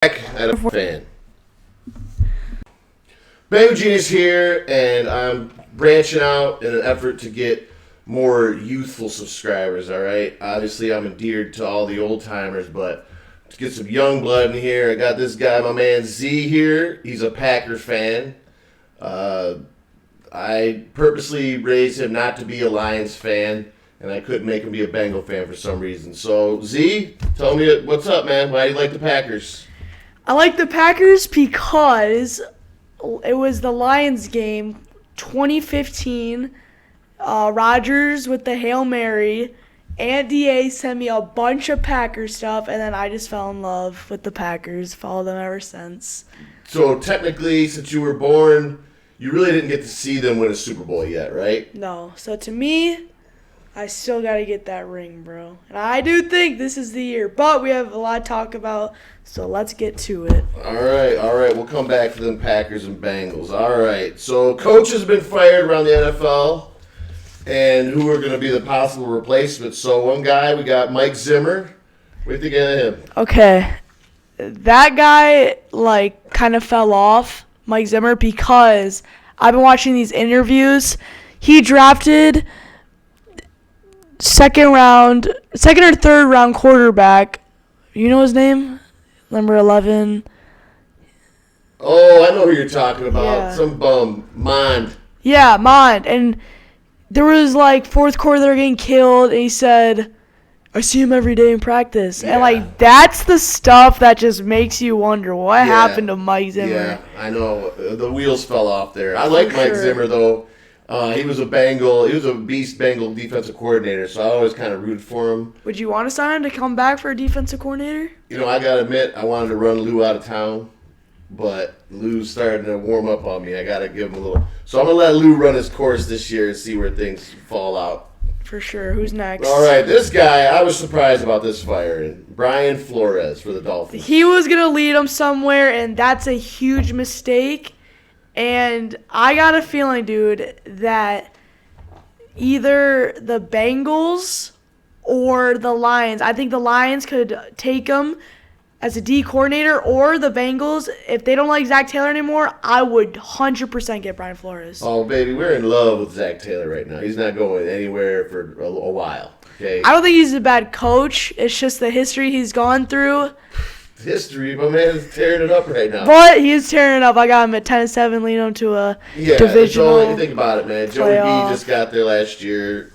And a fan. Bengals Genius here, and I'm branching out in an effort to get more youthful subscribers, all right? Obviously, I'm endeared to all the old timers, but to get some young blood in here, I got this guy, my man Z here. He's a Packers fan. I purposely raised him not to be a Lions fan, and I couldn't make him be a Bengal fan for some reason. So, Z, tell me what's up, man. Why do you like the Packers? I like the Packers because it was the Lions game, 2015. Rodgers with the Hail Mary. Andy A sent me a bunch of Packers stuff, and then I just fell in love with the Packers. Followed them ever since. So technically, since you were born, you really didn't get to see them win a Super Bowl yet, right? No. So to me, I still got to get that ring, bro. And I do think this is the year. But we have a lot to talk about, so let's get to it. All right. We'll come back to them Packers and Bengals. All right. So coach has been fired around the NFL, and who are going to be the possible replacements. So one guy, we got Mike Zimmer. What do you think of him? Okay. That guy, kind of fell off, Mike Zimmer, because I've been watching these interviews. He drafted second or third round quarterback. You know his name? Number 11. Oh, I know who you're talking about. Yeah. Some bum. Mond. Yeah, Mond. And there was fourth quarter they were getting killed, and he said, I see him every day in practice. Yeah. And that's the stuff that just makes you wonder what happened to Mike Zimmer. Yeah, I know. The wheels fell off there. I like Mike Zimmer, though. He was a Bengal. He was a beast Bengal defensive coordinator, so I always kind of rooted for him. Would you want to sign him to come back for a defensive coordinator? You know, I got to admit, I wanted to run Lou out of town, but Lou's starting to warm up on me. I got to give him a little. So I'm going to let Lou run his course this year and see where things fall out. For sure. Who's next? All right, this guy, I was surprised about this firing. Brian Flores for the Dolphins. He was going to lead them somewhere, and that's a huge mistake. And I got a feeling, dude, that either the Bengals or the Lions, I think the Lions could take him as a D coordinator, or the Bengals, if they don't like Zach Taylor anymore, I would 100% get Brian Flores. Oh, baby, we're in love with Zach Taylor right now. He's not going anywhere for a while. Okay. I don't think he's a bad coach. It's just the history he's gone through. History, my man is tearing it up right now. But he is tearing it up. I got him at 10-7, leading him to a divisional. Think about it, man. Joey B just got there last year.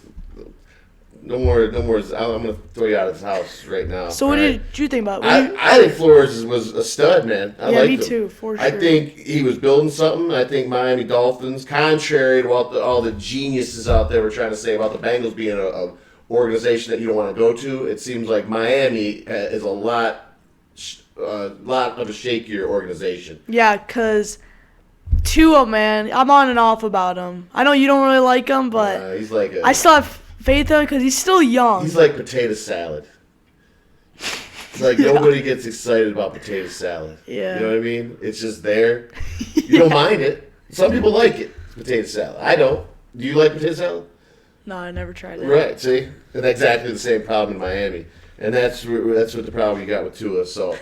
No more. I'm going to throw you out of this house right now. So what did you think about it? I think Flores was a stud, man. I liked me him. too, for sure. I think he was building something. I think Miami Dolphins, contrary to what all the geniuses out there were trying to say about the Bengals being a organization that you don't want to go to, it seems like Miami is a lot of a shakier organization. Yeah, because Tua, man, I'm on and off about him. I know you don't really like him, but he's like I still have faith in him because he's still young. He's like potato salad. It's like nobody gets excited about potato salad. Yeah. You know what I mean? It's just there. You don't mind it. Some people like it, potato salad. I don't. Do you like potato salad? No, I never tried it. Right, see? And that's exactly the same problem in Miami. And that's what the problem you got with Tua. So,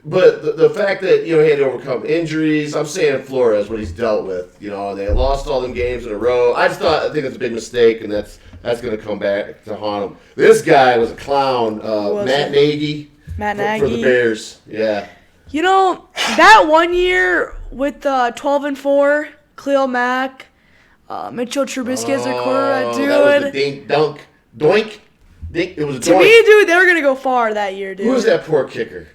but the fact that, he had to overcome injuries, I'm saying Flores, what he's dealt with. They lost all them games in a row. I think it's a big mistake, and that's going to come back to haunt him. This guy was a clown. Matt Nagy. Matt Nagy. For the Bears, yeah. That 1 year with 12-4, Khalil Mack, Mitchell Trubisky as their quarterback, dude. That was the dink, dunk, doink. It was a to doink. me, dude, they were going to go far that year, dude. Who was that poor kicker?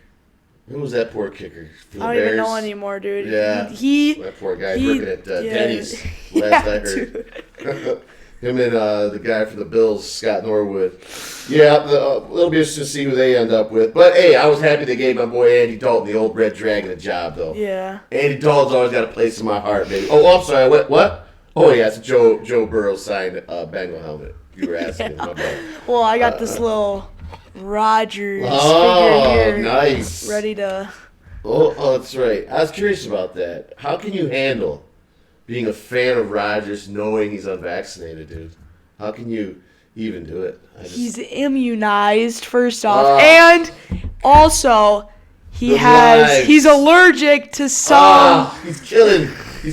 For the I don't even know anymore, dude. Yeah. That poor guy working at Denny's last I heard. Him and the guy from the Bills, Scott Norwood. Yeah, it'll be interesting to see who they end up with. But, hey, I was happy they gave my boy Andy Dalton, the old Red Dragon, a job, though. Yeah. Andy Dalton's always got a place in my heart, baby. Oh, I'm sorry. What? Oh, yeah, it's a Joe Burrow signed Bengal helmet. You were asking. My bad. Well, I got this little Rodgers figure here. Nice. Ready to... Oh, that's right. I was curious about that. How can you handle being a fan of Rodgers knowing he's unvaccinated, dude? How can you even do it? He's immunized, first off. And also, He's allergic to some. He's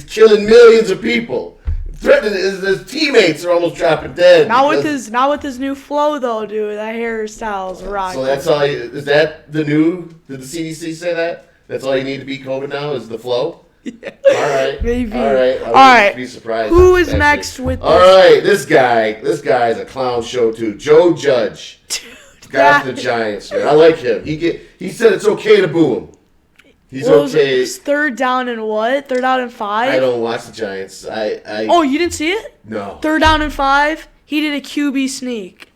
killing millions of people. Threatening his teammates are almost dropping dead. Not with his new flow though, dude. That hairstyle's rocking. So that's all. Is that the new? Did the CDC say that? That's all you need to beat COVID now is the flow. Yeah. All right. Maybe. All right. All right. Be surprised. Who is next with this? All right. This guy's a clown show too. Joe Judge. Dude, Got the Giants, man. I like him. He said it's okay to boo him. He's okay. It's third down and what? Third down and 5? I don't watch the Giants. Oh, you didn't see it? No. Third down and 5. He did a QB sneak.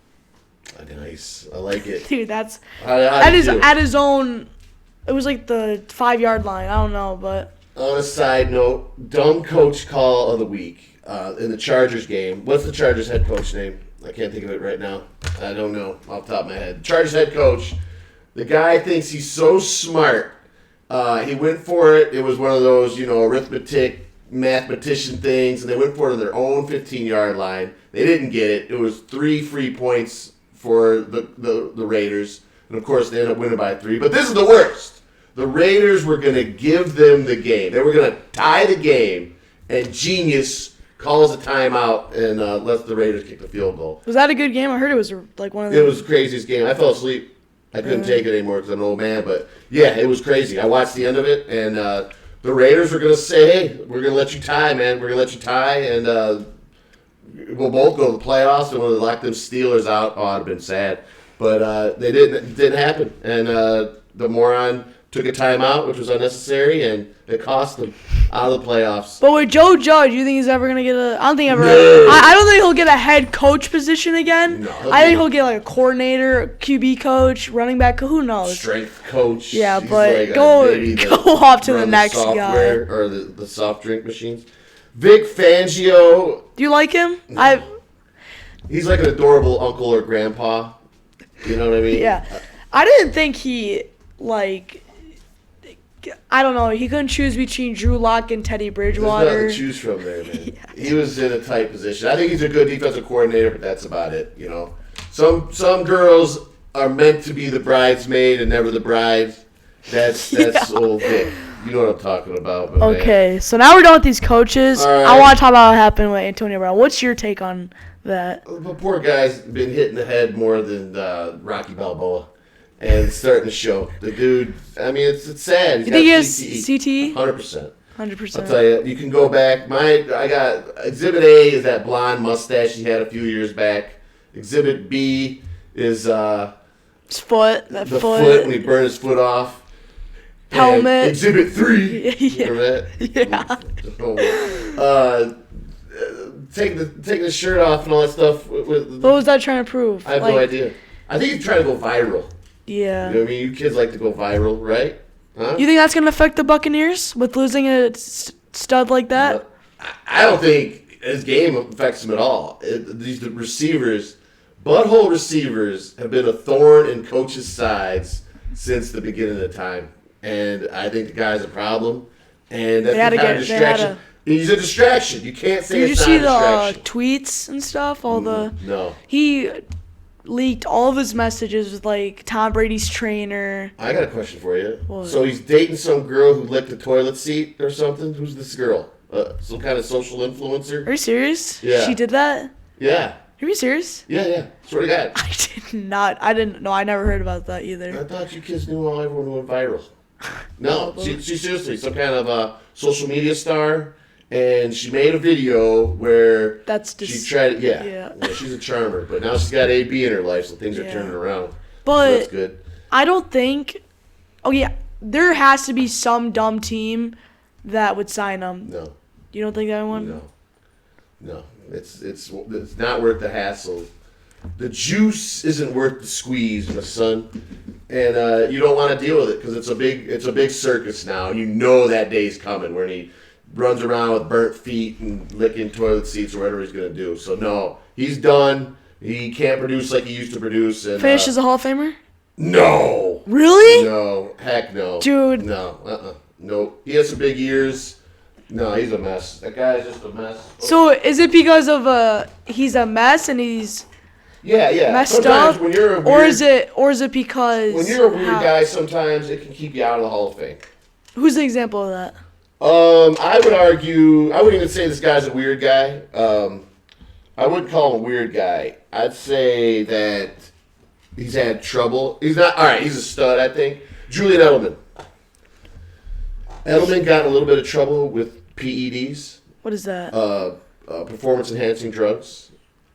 Nice. I like it. Dude, that's at his own. It was like the 5-yard line. I don't know, but. On a side note, dumb coach call of the week in the Chargers game. What's the Chargers head coach name? I can't think of it right now. I don't know off the top of my head. Chargers head coach. The guy thinks he's so smart. He went for it. It was one of those, arithmetic, mathematician things, and they went for it on their own 15-yard line. They didn't get it. It was 3 free points for the Raiders, and of course they ended up winning by 3. But this is the worst. The Raiders were going to give them the game. They were going to tie the game, and genius calls a timeout and lets the Raiders kick the field goal. Was that a good game? I heard it was like one of the. It was the craziest game. I fell asleep. I couldn't take it anymore because I'm an old man. But, yeah, it was crazy. I watched the end of it, and the Raiders were going to say, hey, we're going to let you tie, man. We're going to let you tie, and we'll both go to the playoffs. And when they locked them Steelers out, I'd have been sad. But they didn't. It didn't happen. And the moron took a timeout, which was unnecessary, and it cost them out of the playoffs. But with Joe Judge, you think he's ever gonna get a? I don't think ever. No. I don't think he'll get a head coach position again. No, I think he'll get like a coordinator, QB coach, running back. Who knows? Strength coach. Yeah, He's but like go off to the next guy. Or the soft drink machines. Vic Fangio. Do you like him? No. He's like an adorable uncle or grandpa. You know what I mean? Yeah. I didn't think he I don't know. He couldn't choose between Drew Lock and Teddy Bridgewater. There's nothing to choose from there, man. Yeah. He was in a tight position. I think he's a good defensive coordinator, but that's about it. Some girls are meant to be the bridesmaid and never the bride. That's old Vic. You know what I'm talking about. Okay, so now we're done with these coaches. Right. I want to talk about what happened with Antonio Brown. What's your take on that? The poor guy's been hit in the head more than Rocky Balboa. And it's starting to show. The dude, I mean, it's sad. You think he has CTE? 100%. 100%. I'll tell you, you can go back. I got Exhibit A is that blonde mustache he had a few years back. Exhibit B is his foot. the foot when he burned his foot off. Helmet. And Exhibit 3. Yeah. Remember that? Taking the shirt off and all that stuff. What was that trying to prove? I have no idea. I think he's trying to go viral. Yeah. You know what I mean? You kids like to go viral, right? Huh? You think that's going to affect the Buccaneers with losing a stud like that? I don't think his game affects him at all. These receivers, butthole receivers, have been a thorn in coaches' sides since the beginning of time. And I think the guy's a problem. And that's kind of distraction. He's a distraction. You can't say it's not a distraction. Did you see the tweets and stuff? No. He leaked all of his messages with like Tom Brady's trainer. I got a question for you. What? So he's dating some girl who licked a toilet seat or something? Who's this girl? Some kind of social influencer? Are you serious? Yeah. She did that? Yeah. Are you serious? Yeah. Swear to God. I did not. I didn't know. I never heard about that either. I thought you kids knew how everyone went viral. No, she's seriously some kind of social media star, and she made a video where she tried. Yeah, she's a charmer, but now she's got AB in her life, so things are turning around. But so that's good. I don't think. Oh yeah, there has to be some dumb team that would sign him. No. You don't think that one? No. It's not worth the hassle. The juice isn't worth the squeeze, my son, and you don't want to deal with it because it's a big circus now. You know that day's coming when he runs around with burnt feet and licking toilet seats or whatever he's gonna do. So no, he's done. He can't produce like he used to produce. And finish as a Hall of Famer? No. Really? No. Heck no. Dude. No. No. He has some big ears. No, he's a mess. That guy's just a mess. So is it because of he's a mess and he's messed Sometimes up, when you're a or weird, is it because when you're a weird guy, sometimes it can keep you out of the Hall of Fame. Who's the example of that? I would argue, I wouldn't even say this guy's a weird guy. I wouldn't call him a weird guy. I'd say that he's had trouble. He's not, all right, he's a stud, I think. Julian Edelman. Edelman got in a little bit of trouble with PEDs. What is that? Performance-enhancing drugs.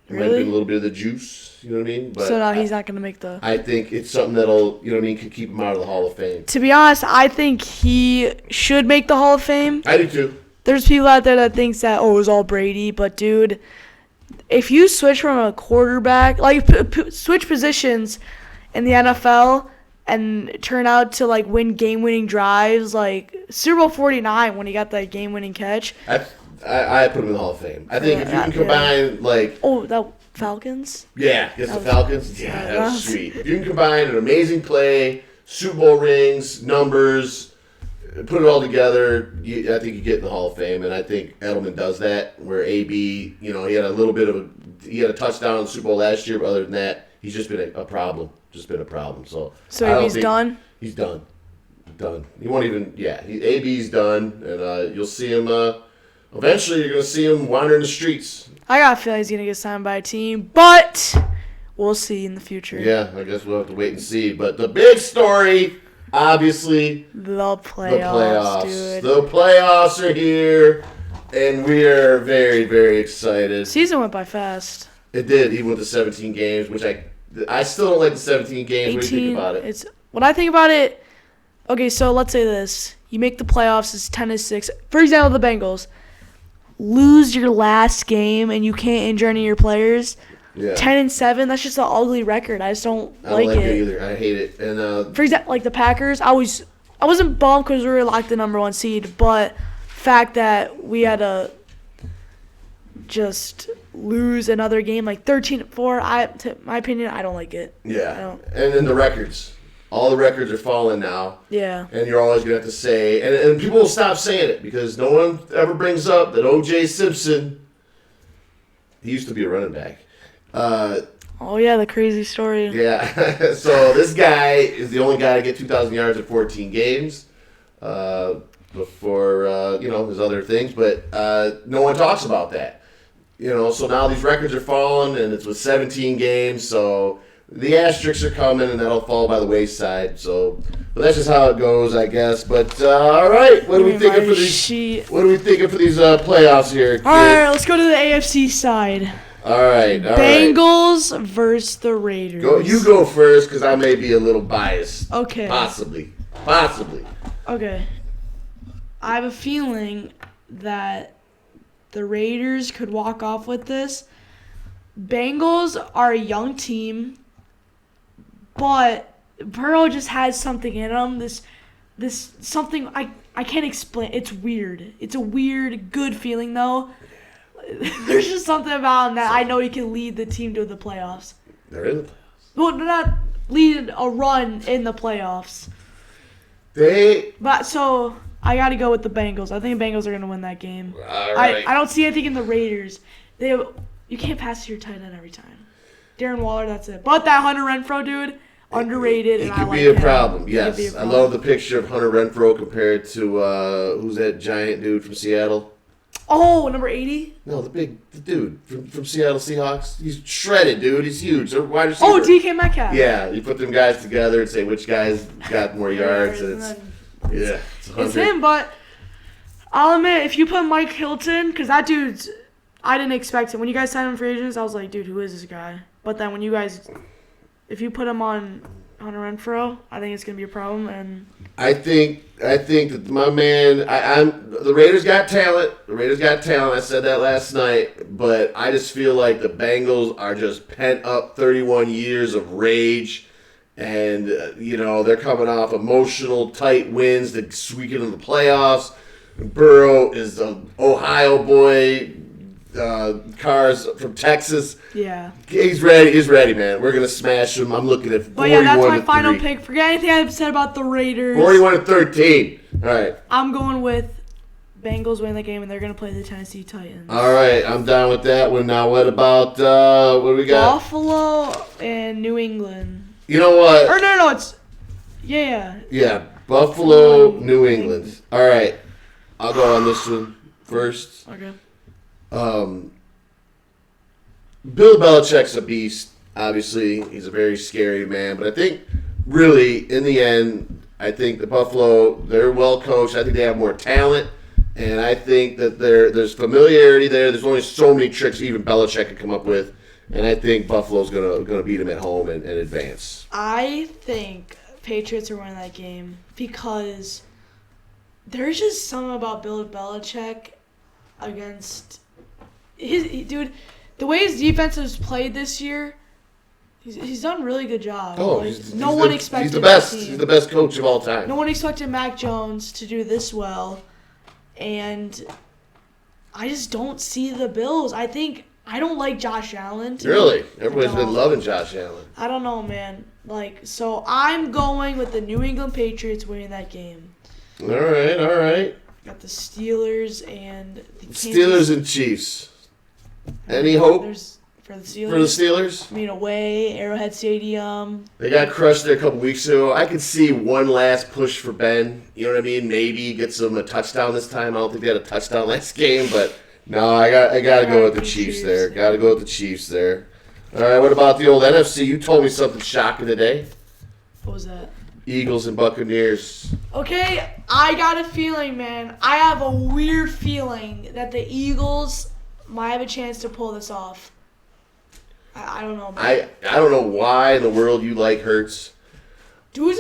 It might have Really? been a little bit of the juice, you know what I mean? But So now he's not going to make the... I think it's something that'll, you know what I mean, could keep him out of the Hall of Fame. To be honest, I think he should make the Hall of Fame. I do too. There's people out there that thinks that, it was all Brady. But, dude, if you switch from a quarterback, like, switch positions in the NFL and turn out to, like, win game-winning drives, like Super Bowl 49 when he got that game-winning catch. I put him in the Hall of Fame. I think if you can combine, like... Oh, that Falcons? Yeah, against the Falcons? Yeah, that was sweet. If you can combine an amazing play, Super Bowl rings, numbers, put it all together, I think you get in the Hall of Fame. And I think Edelman does that, where AB, you know, he had a touchdown in the Super Bowl last year, but other than that, he's just been a problem. So AB's done? He's done. He won't even, AB's done, and you'll see him... Eventually, you're going to see him wandering the streets. I got a feeling he's going to get signed by a team, but we'll see in the future. Yeah, I guess we'll have to wait and see. But the big story, obviously, the playoffs, dude. The playoffs are here, and we are very, very excited. Season went by fast. It did, even with the 17 games, which I still don't like the 17 games. 18, what do you think about it? When I think about it, okay, so let's say this. You make the playoffs, it's 10-6. For example, the Bengals. Lose your last game and you can't injure any of your players. Yeah. 10-7, that's just an ugly record. I just don't like it. Either. I hate it. And for example, like the Packers, I wasn't bummed because we were like the number 1 seed, but fact that we had to just lose another game like 13-4, to my opinion, I don't like it. Yeah. And then the records. All the records are falling now. Yeah. And you're always going to have to say, and people will stop saying it because no one ever brings up that O.J. Simpson, he used to be a running back. Oh, yeah, the crazy story. Yeah. So this guy is the only guy to get 2,000 yards in 14 games before, his other things. But no one talks about that. So now these records are falling, and it's with 17 games, so... The asterisks are coming, and that'll fall by the wayside. So, but that's just how it goes, I guess. But all right, what are we thinking for these? What are we thinking for these playoffs here? All right, let's go to the AFC side. All right, Bengals versus the Raiders. You go first, because I may be a little biased. Okay. Possibly. Okay. I have a feeling that the Raiders could walk off with this. Bengals are a young team. But Burrow just has something in him. This something I can't explain. It's weird. It's a weird, good feeling though. There's just something about him that I know he can lead the team to the playoffs. They're in the playoffs. Well, not lead a run in the playoffs. So I got to go with the Bengals. I think the Bengals are going to win that game. All right. I don't see anything in the Raiders. You can't pass to your tight end every time. Darren Waller, that's it. But that Hunter Renfrow dude. Underrated. It could be a problem, yes. I love the picture of Hunter Renfrow compared to, who's that giant dude from Seattle? Oh, number 80? No, the dude from Seattle Seahawks. He's shredded, dude. He's huge. They're wide receiver. Oh, DK Metcalf. Yeah, you put them guys together and say which guys got more yards. It's him, but I'll admit, if you put Mike Hilton, because that dude's, I didn't expect him. When you guys signed him for agents, I was like, dude, who is this guy? But then if you put him on Hunter Renfrow, I think it's gonna be a problem. And I think that my man, the Raiders got talent. I said that last night, but I just feel like the Bengals are just pent up 31 years of rage, and they're coming off emotional tight wins to squeak into the playoffs. Burrow is an Ohio boy. Cars from Texas. Yeah. He's ready, man. We're gonna smash him. I'm looking at 41-3. But yeah, that's my final pick. Forget anything I've said about the Raiders. 41-13. All right. I'm going with Bengals win the game, and they're going to play the Tennessee Titans. All right, I'm down with that one. Now, what about what do we got? Buffalo and New England. You know what? Or no, it's yeah. Yeah, Buffalo, New England. All right, I'll go on this one first. Okay. Bill Belichick's a beast. Obviously, he's a very scary man. But I think, really, in the end, I think the Buffalo, they're well coached. I think they have more talent. And I think that there's familiarity there. There's only so many tricks even Belichick could come up with. And I think Buffalo's gonna beat them at home and advance. I think Patriots are winning that game because there's just something about Bill Belichick against dude. The way his defense has played this year, he's done a really good job. Oh, like, he's expected the best. that team. He's the best coach of all time. No one expected Mac Jones to do this well, and I just don't see the Bills. I don't like Josh Allen. Really? Everybody's been loving Josh Allen. I don't know, man. So I'm going with the New England Patriots winning that game. All right. Got the Steelers and the Steelers and Chiefs. Any hope for the Steelers? For the Steelers? I mean, away, Arrowhead Stadium. They got crushed there a couple weeks ago. I could see one last push for Ben. You know what I mean? Maybe gets them a touchdown this time. I don't think they had a touchdown last game, but no, I got to go with the Chiefs there. Got to go with the Chiefs there. All right, what about the old NFC? You told me something shocking today. What was that? Eagles and Buccaneers. Okay, I got a feeling, man. I have a weird feeling that the Eagles might have a chance to pull this off. I don't know, man. I don't know why in the world you like Hurts. Dude,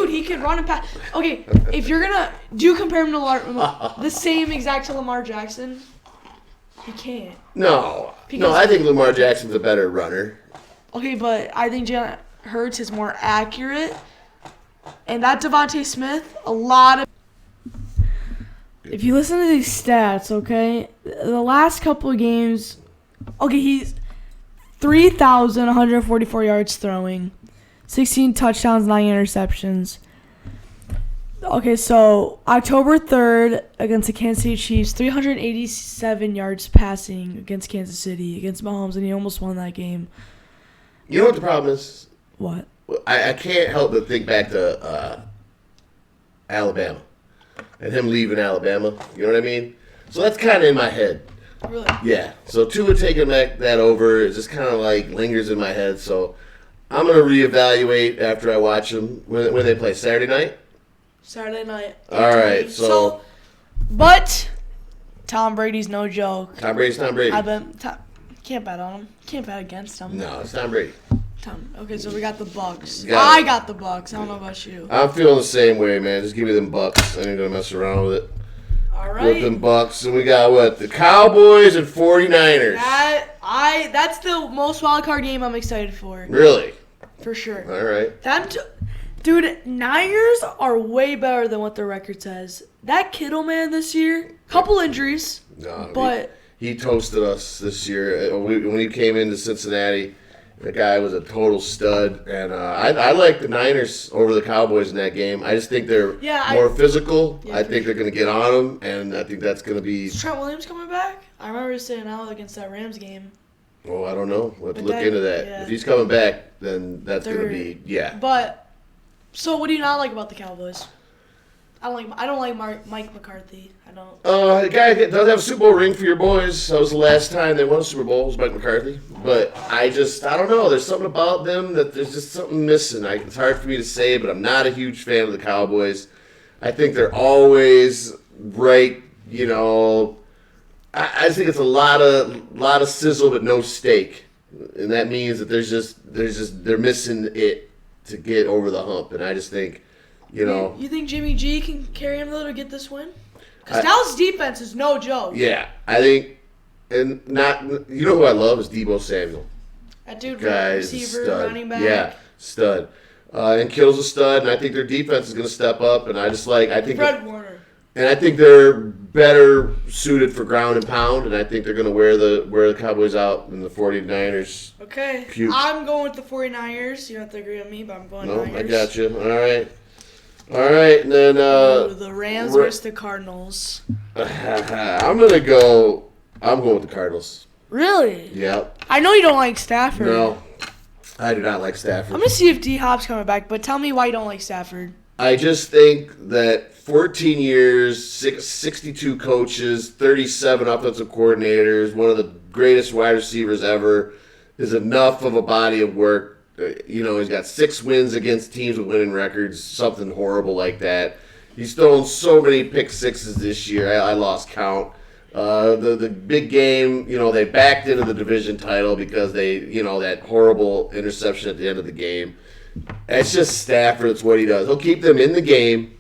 he can run and pass. Okay, if you're gonna compare him to the same exact to Lamar Jackson, he can't. No, I think Lamar Jackson's a better runner. Okay, but I think Jalen Hurts is more accurate, and that Devontae Smith, a lot of. If you listen to these stats, okay, the last couple of games, okay, he's 3,144 yards throwing, 16 touchdowns, 9 interceptions. Okay, so October 3rd against the Kansas City Chiefs, 387 yards passing against Kansas City, against Mahomes, and he almost won that game. You know what the problem is? What? I can't help but think back to Alabama and him leaving Alabama. You know what I mean? So that's kind of in my head. Really? Yeah. So Tua taking that over is just kind of like lingers in my head. So I'm going to reevaluate after I watch them when they play Saturday night. Saturday night. All right. So but Tom Brady's no joke. Tom Brady's Tom Brady. Can't bet on him. Can't bet against him. No, it's Tom Brady. Okay, so we got the Bucks. I got the Bucks. I don't know about you. I'm feeling the same way, man. Just give me them Bucks. I ain't gonna mess around with it. All right. With them Bucks, and we got what? The Cowboys and 49ers. That's the most wild card game I'm excited for. Really? For sure. All right. Dude, Niners are way better than what their record says. That Kittle man this year, couple injuries, but he toasted us this year when he came into Cincinnati. The guy was a total stud, and I like the Niners over the Cowboys in that game. I just think they're more physical. Yeah, I think they're going to get on them, and I think that's going to be. Is Trent Williams coming back? I remember saying out against that Rams game. Oh, I don't know. We'll have to look into that. Yeah. If he's coming back, then that's going to be But so, what do you not like about the Cowboys? I don't like Mike McCarthy. I don't. The guy does have a Super Bowl ring for your boys. That was the last time they won a Super Bowl. Was Mike McCarthy. But I don't know. There's something about them that there's just something missing. It's hard for me to say, but I'm not a huge fan of the Cowboys. I think they're always right. You know, I think it's a lot of sizzle but no steak, and that means that they're missing it to get over the hump. And I just think. You know, you think Jimmy G can carry him though to get this win? Because Dallas' defense is no joke. Yeah, I think, and not you know who I love is Deebo Samuel. That dude, receiver, running back. Yeah, stud. And Kittle's a stud, and I think their defense is going to step up. And I think Fred Warner. And I think they're better suited for ground and pound, and I think they're going to wear the Cowboys out in the 49ers. Okay, I'm going with the 49ers. You don't have to agree with me, but I'm going Niners. I got you. All right. All right, and then the Rams versus the Cardinals. I'm going with the Cardinals. Really? Yep. I know you don't like Stafford. No, I do not like Stafford. I'm going to see if D-Hop's coming back, but tell me why you don't like Stafford. I just think that 14 years, 62 coaches, 37 offensive coordinators, one of the greatest wide receivers ever, is enough of a body of work. He's got 6 wins against teams with winning records, something horrible like that. He's thrown so many pick sixes this year. I lost count. The big game, they backed into the division title because that horrible interception at the end of the game. It's just Stafford. It's what he does. He'll keep them in the game.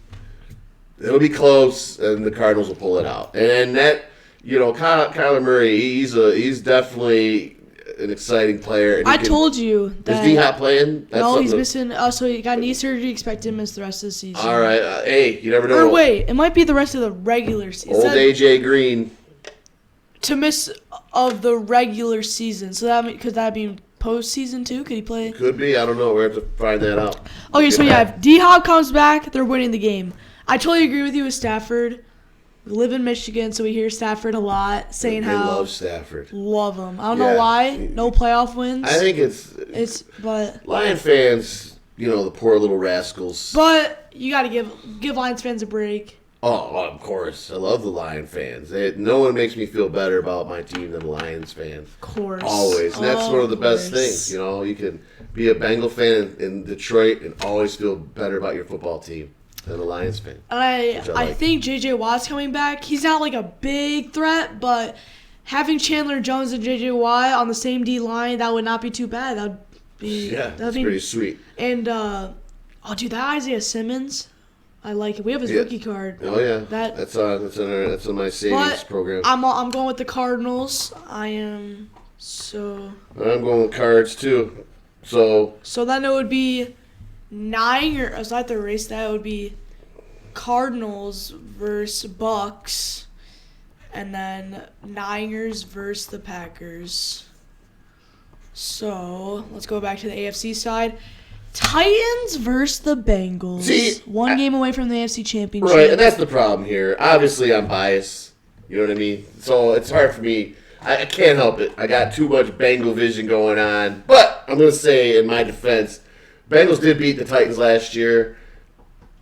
It'll be close, and the Cardinals will pull it out. And that, Kyler Murray, he's definitely an exciting player. And I told you that. Is D-Hop playing? No, he's missing. So he got knee surgery. Expect him to miss the rest of the season. All right. Hey, you never know. Or wait, it might be the rest of the regular season. Old AJ Green. To miss of the regular season. So could that be postseason too? Could he play? Could be. I don't know. We have to find that out. Okay, so yeah, if D-Hop comes back, they're winning the game. I totally agree with you with Stafford. We live in Michigan, so we hear Stafford a lot saying they how love Stafford. Love him. I don't know why. No playoff wins. I think it's but Lion fans, the poor little rascals. But you got to give Lions fans a break. Oh, of course. I love the Lion fans. No one makes me feel better about my team than a Lions fan. Of course. Always. And that's one of the best things. You can be a Bengal fan in Detroit and always feel better about your football team than a Lions fan. I think J.J. Watt's coming back. He's not like a big threat, but having Chandler Jones and J.J. Watt on the same D line, that would not be too bad. That'd be pretty sweet. And, that Isaiah Simmons, I like it. We have his rookie card. Oh, yeah. That's on my savings program. I'm going with the Cardinals. I'm going with Cards, too. So then it would be Niners. I have to erase that. It would be Cardinals versus Bucks, and then Niners versus the Packers. So let's go back to the AFC side. Titans versus the Bengals. See, one game away from the AFC Championship. Right, and that's the problem here. Obviously, I'm biased. You know what I mean? So it's hard for me. I can't help it. I got too much Bengal vision going on. But I'm going to say, in my defense, Bengals did beat the Titans last year.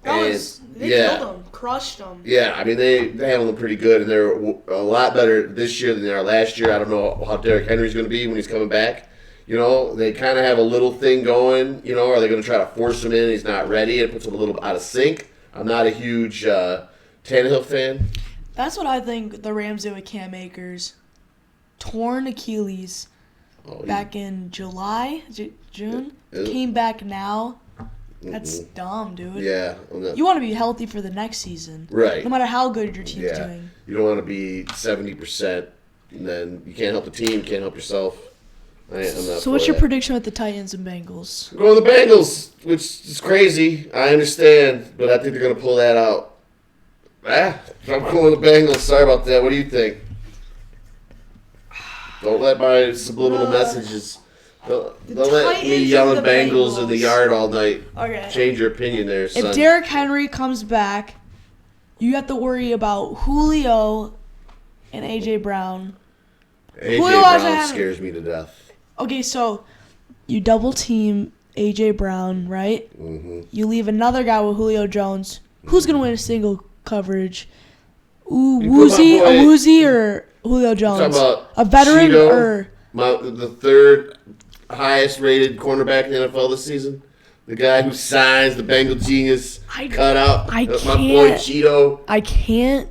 They killed them, crushed them. Yeah, I mean, they handled them pretty good, and they're a lot better this year than they are last year. I don't know how Derrick Henry's going to be when he's coming back. They kind of have a little thing going. Are they going to try to force him in and he's not ready? It puts him a little out of sync. I'm not a huge Tannehill fan. That's what I think the Rams did with Cam Akers. Torn Achilles back in July, June. Came back now. That's dumb, dude. Yeah. You want to be healthy for the next season. Right. No matter how good your team's doing. You don't want to be 70%, and then you can't help the team, you can't help yourself. So what's your prediction with the Titans and Bengals? I'm going with the Bengals, which is crazy. I understand, but I think they're going to pull that out. I'm going with the Bengals. Sorry about that. What do you think? Don't let my subliminal messages. Don't let me yelling Bengals in the yard all night. Okay. Change your opinion there, son. If Derrick Henry comes back, you have to worry about Julio and A.J. Brown. A.J. Brown scares me to death. Okay, so you double team A.J. Brown, right? Mm-hmm. You leave another guy with Julio Jones. Who's going to win a single coverage? Woozy or Julio Jones? A veteran Cheeto, or the third highest rated cornerback in the NFL this season? The guy who signs the Bengal genius cutout. My boy Cheeto. I can't.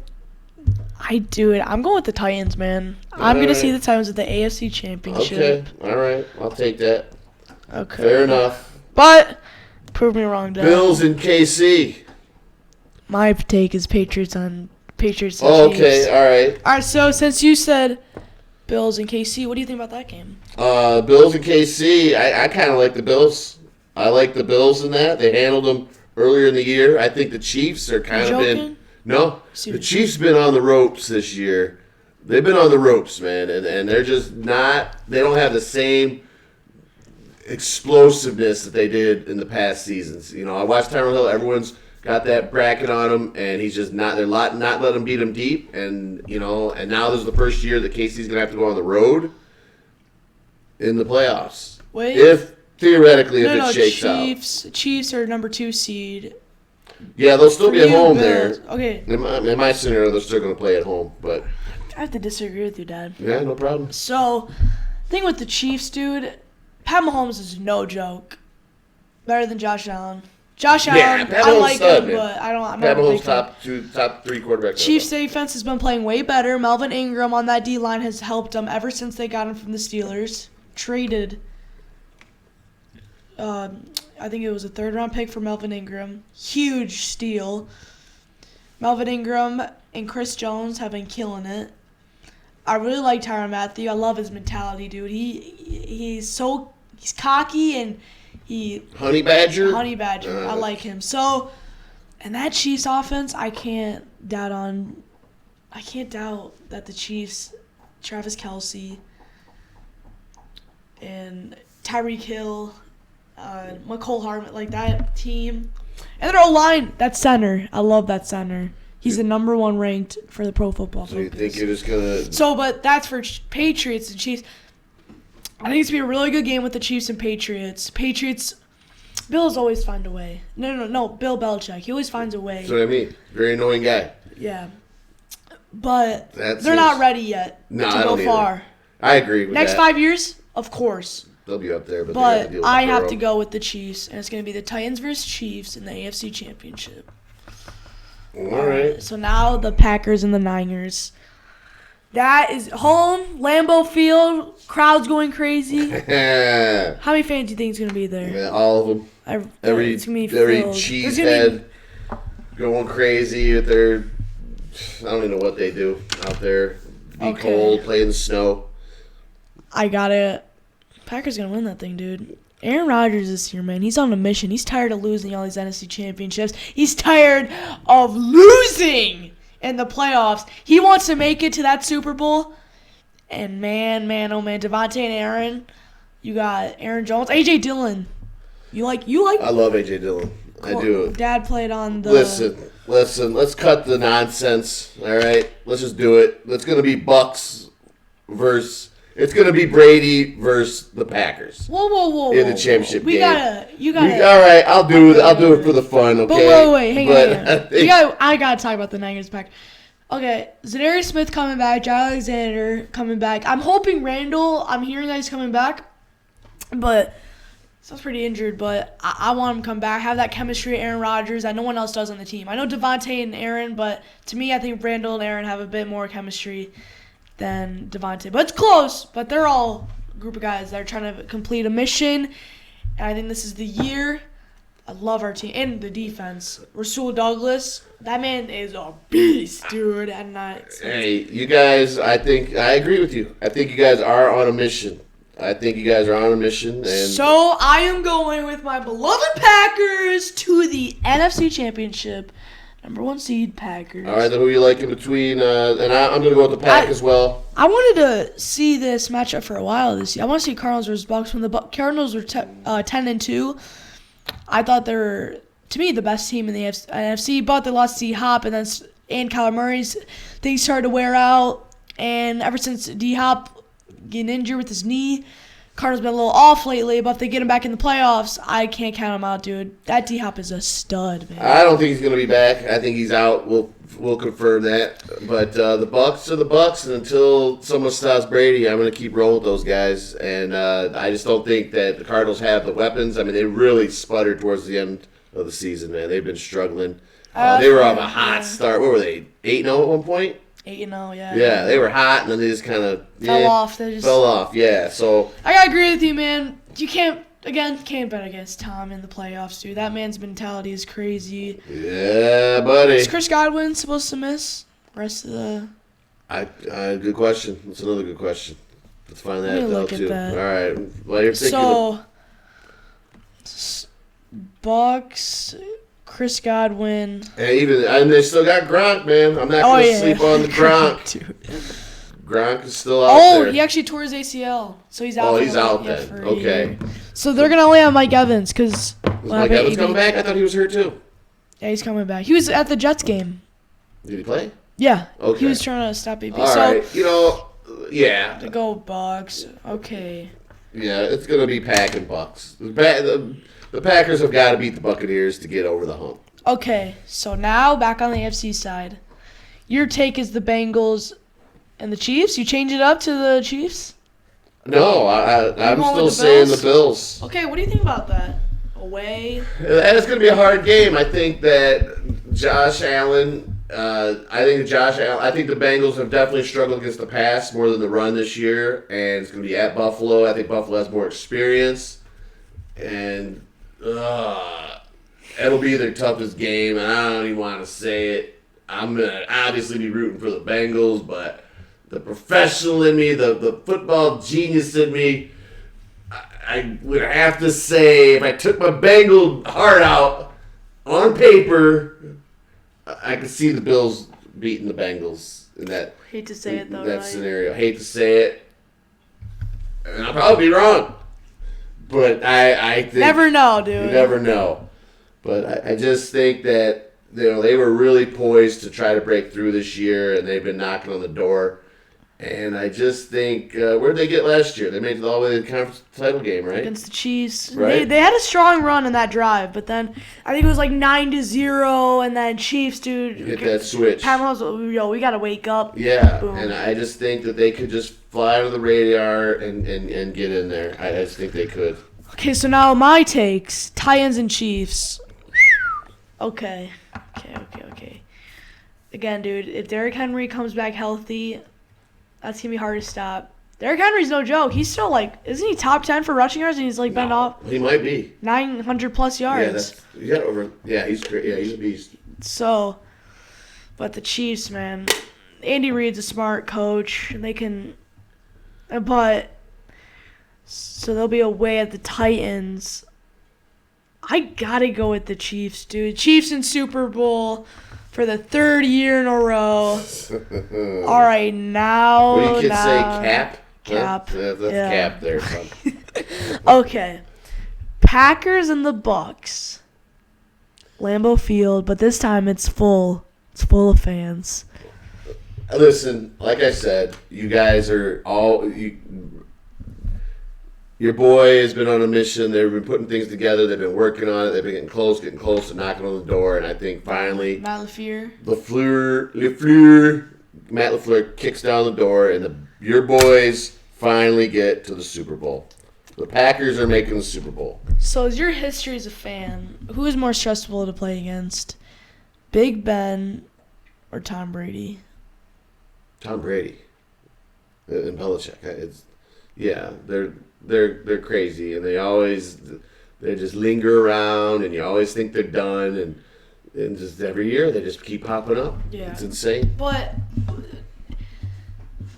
I'm going with the Titans, man. I'm going to see the Titans at the AFC Championship. Okay, all right. I'll take that. Okay. Fair enough. But, prove me wrong, Dad. Bills and KC. My take is Patriots and Chiefs. Okay, all right. All right, so since you said Bills and KC, what do you think about that game? Bills and KC, I kind of like the Bills. I like the Bills in that. They handled them earlier in the year. I think the Chiefs are kind of been... No, the Chiefs been on the ropes this year. They've been on the ropes, man, and they're just not. They don't have the same explosiveness that they did in the past seasons. I watched Tyreek Hill. Everyone's got that bracket on him, and he's just not letting him beat him deep, and and now this is the first year that KC's gonna have to go on the road in the playoffs. Wait. If theoretically, if it shakes out. Chiefs are number 2 seed. Yeah, they'll still be at home there. Okay. In my scenario, they're still gonna play at home, but I have to disagree with you, Dad. yeah, no problem. So, thing with the Chiefs, dude, Pat Mahomes is no joke. Better than Josh Allen. Josh Allen, Pat I Mahomes like stud, him, man. but I'm Pat not a big Mahomes fan. top 3 quarterbacks. Chiefs defense has been playing way better. Melvin Ingram on that D-line has helped them ever since they got him from the Steelers. Traded, I think it was a 3rd-round pick for Melvin Ingram. Huge steal. Melvin Ingram and Chris Jones have been killing it. I really like Tyrann Mathieu. I love his mentality, dude. He's cocky and Honey Badger. I like him. So, and that Chiefs offense, I can't doubt that the Chiefs, Travis Kelce and Tyreek Hill, McCole Hardman, like that team. And their O-line, that center. I love that center. He's the number 1 ranked for the Pro Football Focus. So you think you're just going to... So, but that's for Patriots and Chiefs. I think it's going to be a really good game with the Chiefs and Patriots. Bills always find a way. No, Bill Belichick. He always finds a way. That's what I mean. Very annoying guy. Yeah. But they're not ready yet to go far. I agree with that. Next 5 years, of course. They'll be up there, but I have to go with the Chiefs, and it's going to be the Titans versus Chiefs in the AFC Championship. All right. So now the Packers and the Niners. That is home, Lambeau Field, crowd's going crazy. How many fans do you think is going to be there? Yeah, all of them. Every cheesehead going crazy with their... I don't even know what they do out there. Be cold, play in the snow. I got it. Packers going to win that thing, dude. Aaron Rodgers this year, man. He's on a mission. He's tired of losing all these NFC championships. He's tired of losing in the playoffs. He wants to make it to that Super Bowl. And man, oh man, Devontae and Aaron. You got Aaron Jones, AJ Dillon. You like? I love AJ Dillon. I do. Dad played on the. Listen. Let's cut the nonsense. All right, let's just do it. It's gonna be Bucks versus. It's gonna be Brady versus the Packers. Whoa! In the championship game. You got it. All right, I'll do it for the fun. Okay. But wait, hang on. I gotta talk about the Niners Packers. Okay, Zadarius Smith coming back, Jair Alexander coming back. I'm hoping Randall. I'm hearing that he's coming back, but sounds pretty injured. But I want him to come back, have that chemistry, Aaron Rodgers, that no one else does on the team. I know Devontae and Aaron, but to me, I think Randall and Aaron have a bit more chemistry than Devontae. But it's close. But they're all a group of guys that are trying to complete a mission, and I think this is the year. I love our team and the defense. Rasul Douglas, that man is a beast, dude. And hey, you guys, I agree with you. I think you guys are on a mission. And so I am going with my beloved Packers to the NFC Championship. Number 1 seed Packers. All right, then who you like in between? And I'm going to go with the Pack as well. I wanted to see this matchup for a while this year. I want to see Cardinals versus Bucks. When the Cardinals were 10-2, I thought they were, to me, the best team in the NFC. But they lost D-Hop, and Kyler Murray's things started to wear out. And ever since D-Hop getting injured with his knee, Cardinals been a little off lately, but if they get him back in the playoffs, I can't count him out, dude. That D-Hop is a stud, man. I don't think he's going to be back. I think he's out. We'll confirm that. But the Bucks are the Bucks, and until someone stops Brady, I'm going to keep rolling with those guys. And I just don't think that the Cardinals have the weapons. I mean, they really sputtered towards the end of the season, man. They've been struggling. They were off a hot start. What were they, 8-0 at one point? 8-0, yeah. Yeah, they were hot, and then they just kind of fell off. Fell off, yeah. So I gotta agree with you, man. You can't bet against Tom in the playoffs, dude. That man's mentality is crazy. Yeah, buddy. Is Chris Godwin supposed to miss the rest of the? Good question. That's another good question. Let's find that out too. That. All right. Well, you're thinking Bucks. Chris Godwin. And they still got Gronk, man. I'm not going to sleep on the Gronk. Dude. Gronk is still out there. He actually tore his ACL, so he's out. Oh, he's out then. Okay. So they're going to lay on Mike Evans because. Was Mike Evans coming back? I thought he was hurt too. Yeah, he's coming back. He was at the Jets game. Did he play? Yeah. Okay. He was trying to stop AB. All right. Yeah. To go Bucks. Okay. Yeah, it's going to be Pack and Bucks. The Packers have got to beat the Buccaneers to get over the hump. Okay, so now back on the AFC side. Your take is the Bengals and the Chiefs? You change it up to the Chiefs? No, I'm going still with the saying Bills? the Bills. Okay, what do you think about that? Away? And it's going to be a hard game. I think that Josh Allen. I think the Bengals have definitely struggled against the pass more than the run this year, and it's going to be at Buffalo. I think Buffalo has more experience, and it'll be their toughest game. And I don't even want to say it. I'm going to obviously be rooting for the Bengals, but the professional in me, the football genius in me, I would have to say, if I took my Bengal heart out on paper, I could see the Bills beating the Bengals in that. Hate to say it though, in that right? scenario. Hate to say it, and I'll probably be wrong, but I think Never know, dude. you never know. But I just think that they were really poised to try to break through this year, and they've been knocking on the door. And I just think, where did they get last year? They made it all the way to the conference title game, right? Against the Chiefs. Right. They had a strong run in that drive, but then I think it was like 9-0, and then Chiefs, dude. Hit that switch. Pat Mahomes, yo, we got to wake up. Yeah, Boom. and I just think that they could just fly under the radar and get in there. I just think they could. Okay, so now my takes. Titans and Chiefs. Okay. Again, dude, if Derrick Henry comes back healthy, that's going to be hard to stop. Derrick Henry's no joke. He's still isn't he top 10 for rushing yards? And he's been off He might be. 900 plus yards. He's great. Yeah, he's a beast. So, but the Chiefs, man, Andy Reid's a smart coach. And so they'll be away at the Titans. I gotta go with the Chiefs, dude. Chiefs in Super Bowl for the third year in a row. All right, now. What do you kids say? Cap? Cap. That's Yeah. cap there, son. Okay. Packers and the Bucks. Lambeau Field, but this time it's full. It's full of fans. Listen, like I said, you guys are your boy has been on a mission. They've been putting things together. They've been working on it. They've been getting close to knocking on the door. And I think finally, Matt LaFleur. Matt LaFleur kicks down the door, and your boys finally get to the Super Bowl. The Packers are making the Super Bowl. So, as your history as a fan, who is more stressful to play against, Big Ben or Tom Brady? Tom Brady and Belichick. They're crazy, and they just linger around, and you always think they're done, and just every year they just keep popping up. Yeah. It's insane. But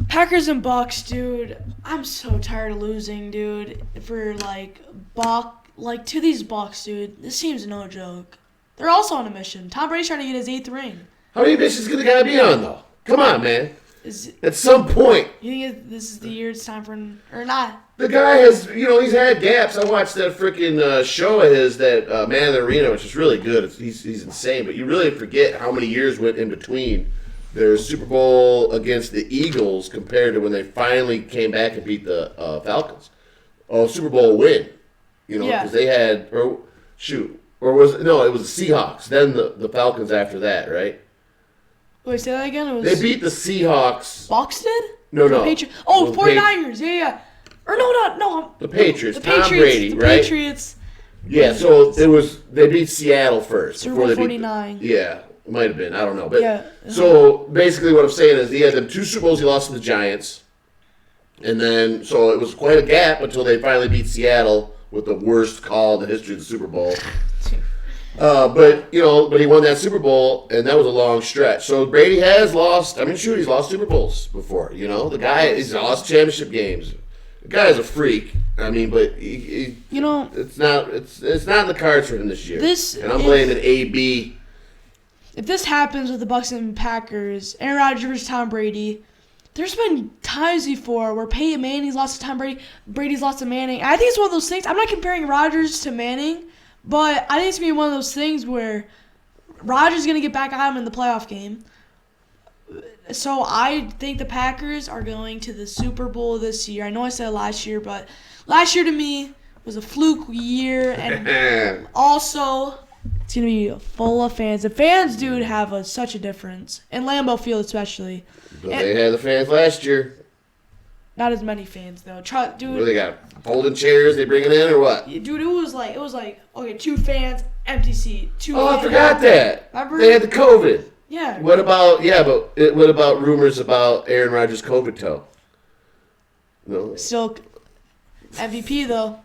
Packers and Bucks, dude, I'm so tired of losing, dude. For to these Bucks, dude, this team's no joke. They're also on a mission. Tom Brady's trying to get his 8th ring. How many missions can the guy be on though? Come on, man. Is At some point, You think this is the year it's time for or not? the guy has, he's had gaps. I watched that freaking show of his, that Man in the Arena, which is really good. He's insane, but you really forget how many years went in between their Super Bowl against the Eagles compared to when they finally came back and beat the Falcons. Super Bowl win, because they had, it was the Seahawks, then the Falcons after that, right? Wait, say that again? It was They beat the Seahawks. Bucks did? No. The 49ers. Yeah. Or no. The Patriots. The Tom Patriots. Brady, the right? Patriots. Yeah, so they beat Seattle first. Super before Bowl they beat 49. Yeah, it might have been. I don't know. But Yeah. So basically what I'm saying is he had them 2 Super Bowls he lost to the Giants. And then, so it was quite a gap until they finally beat Seattle with the worst call in the history of the Super Bowl. But he won that Super Bowl, and that was a long stretch. So Brady has lost. He's lost Super Bowls before. The guy, he's lost championship games. The guy's a freak. But it's not in the cards for him this year. And I'm blaming AB. If this happens with the Bucks and Packers, Aaron Rodgers, Tom Brady, there's been times before where Peyton Manning's lost to Tom Brady, Brady's lost to Manning. I think it's one of those things. I'm not comparing Rodgers to Manning. But I think it's going to be one of those things where Rodgers is going to get back on him in the playoff game. So I think the Packers are going to the Super Bowl this year. I know I said last year, but last year to me was a fluke year. And also, it's going to be full of fans. The fans, dude, have such a difference. In Lambeau Field especially. But they had the fans last year. Not as many fans, though. Dude. What, they got folding chairs they bringing in or what? Dude, it was like, okay, 2 fans, empty seat. I forgot that. Remember? They had the COVID. Yeah. What about rumors about Aaron Rodgers' COVID toe? No. Still MVP, though.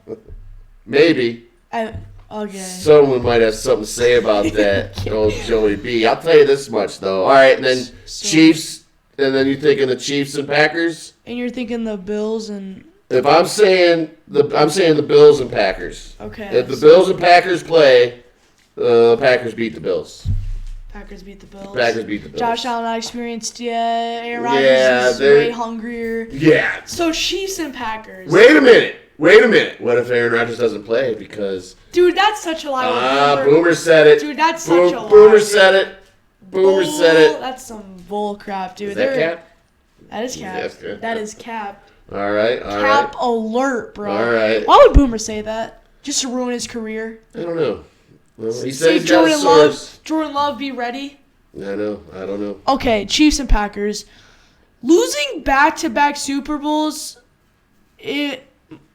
Maybe. Okay. Someone might have something to say about that, old Joey B. I'll tell you this much, though. All right, and then Chiefs, and then you're thinking the Chiefs and Packers? And you're thinking the Bills and... If I'm saying the Bills and Packers. Okay. If the Bills and Packers play, Packers beat the Bills. Packers beat the Bills. Packers beat the Bills. Josh Allen not experienced yet. Aaron Rodgers is way hungrier. Yeah. So Chiefs and Packers. Wait a minute. What if Aaron Rodgers doesn't play? Because... Dude, that's such a lie. Boomer said it. Dude, that's such a lie. Boomer said it. Boomer said it. That's some bull crap, dude. Is that cap? That is cap. That's good. That is cap. All right. Cap alert, bro. All right. Why would Boomer say that? Just to ruin his career? I don't know. Well, he said he's got a source. Jordan Love, be ready. I know. I don't know. Okay, Chiefs and Packers. Losing back-to-back Super Bowls, it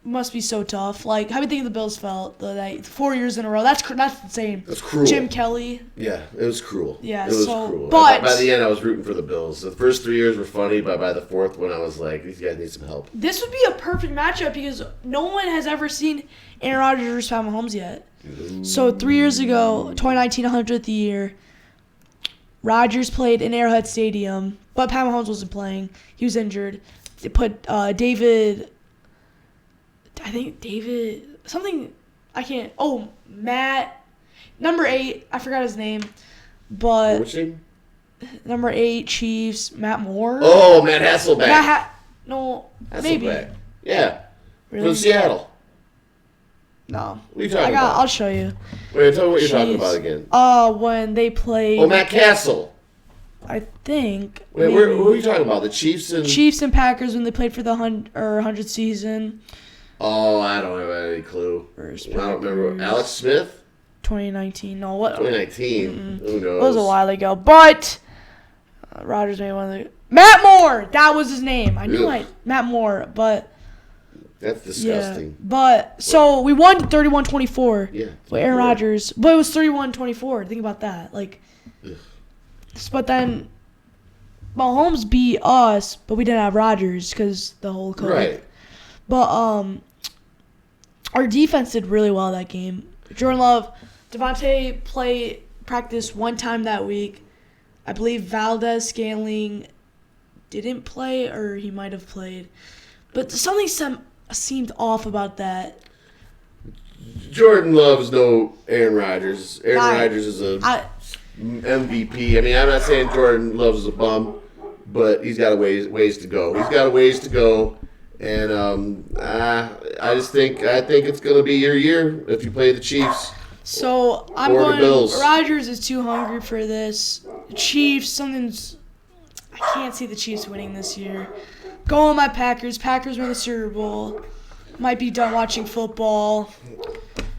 must be so tough. Like, how do you think the Bills felt? 4 years in a row. That's insane. That's cruel. Jim Kelly. Yeah, it was cruel. Yeah, it was cruel. But by the end, I was rooting for the Bills. The first 3 years were funny, but by the fourth one, I was like, these guys need some help. This would be a perfect matchup because no one has ever seen Aaron Rodgers versus Pat Mahomes yet. So 3 years ago, 2019, 100th year, Rodgers played in Arrowhead Stadium, but Pat Mahomes wasn't playing. He was injured. They put Matt, number 8, I forgot his name, but Which name? number 8, Chiefs, Matt Moore. Oh, Matt Hasselbeck. Maybe. Yeah, Really? from Seattle. No. What are you talking about? I'll show you. Wait, tell me what you're talking about again. When they played. Oh, Matt Castle. I think. Wait, who are you talking about? The Chiefs and Packers when they played for the 100th season. Oh, I don't have any clue. I don't remember. Alex Smith? 2019. No, what? 2019. Who knows? It was a while ago. But Rodgers made one of the. Matt Moore! That was his name. I knew Matt Moore, but. That's disgusting. Yeah, but, so we won 31-24. Yeah. With Aaron Rodgers. But it was 31-24. Think about that. But then Mahomes beat us, but we didn't have Rodgers because the whole COVID. Right. But our defense did really well that game. Jordan Love, Devontae practiced one time that week. I believe Valdez Scantling didn't play, or he might have played. But something seemed off about that. Jordan Love is no Aaron Rodgers. Aaron Rodgers is a MVP. I mean, I'm not saying Jordan Love is a bum, but he's got a ways to go. He's got a ways to go, and I think it's going to be your year if you play the Chiefs. So I'm or going. The Bills. Rodgers is too hungry for this. Chiefs, I can't see the Chiefs winning this year. Go on my Packers. Packers win the Super Bowl. Might be done watching football.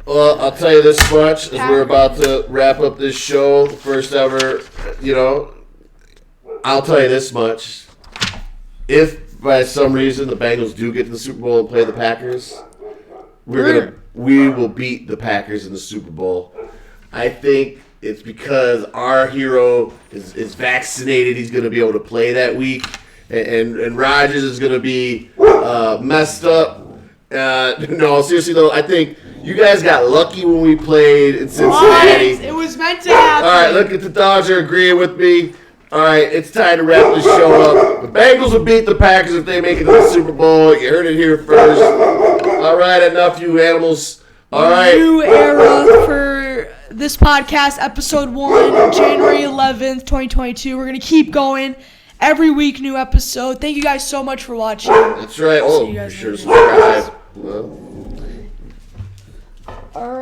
Well, I'll tell you this much as we're about to wrap up this show, the first ever, I'll tell you this much. If by some reason the Bengals do get to the Super Bowl and play the Packers, we will beat the Packers in the Super Bowl. I think it's because our hero is vaccinated. He's going to be able to play that week. And Rodgers is going to be messed up. No, seriously, though, I think you guys got lucky when we played in Cincinnati. It was meant to happen. All right, look at the Dodger agreeing with me. All right, it's time to wrap this show up. The Bengals will beat the Packers if they make it to the Super Bowl. You heard it here first. All right, enough, you animals. All right. New era for this podcast, episode 1, January 11th, 2022. We're going to keep going. Every week, new episode. Thank you guys so much for watching. That's right. Oh, be sure to subscribe. Well. All right.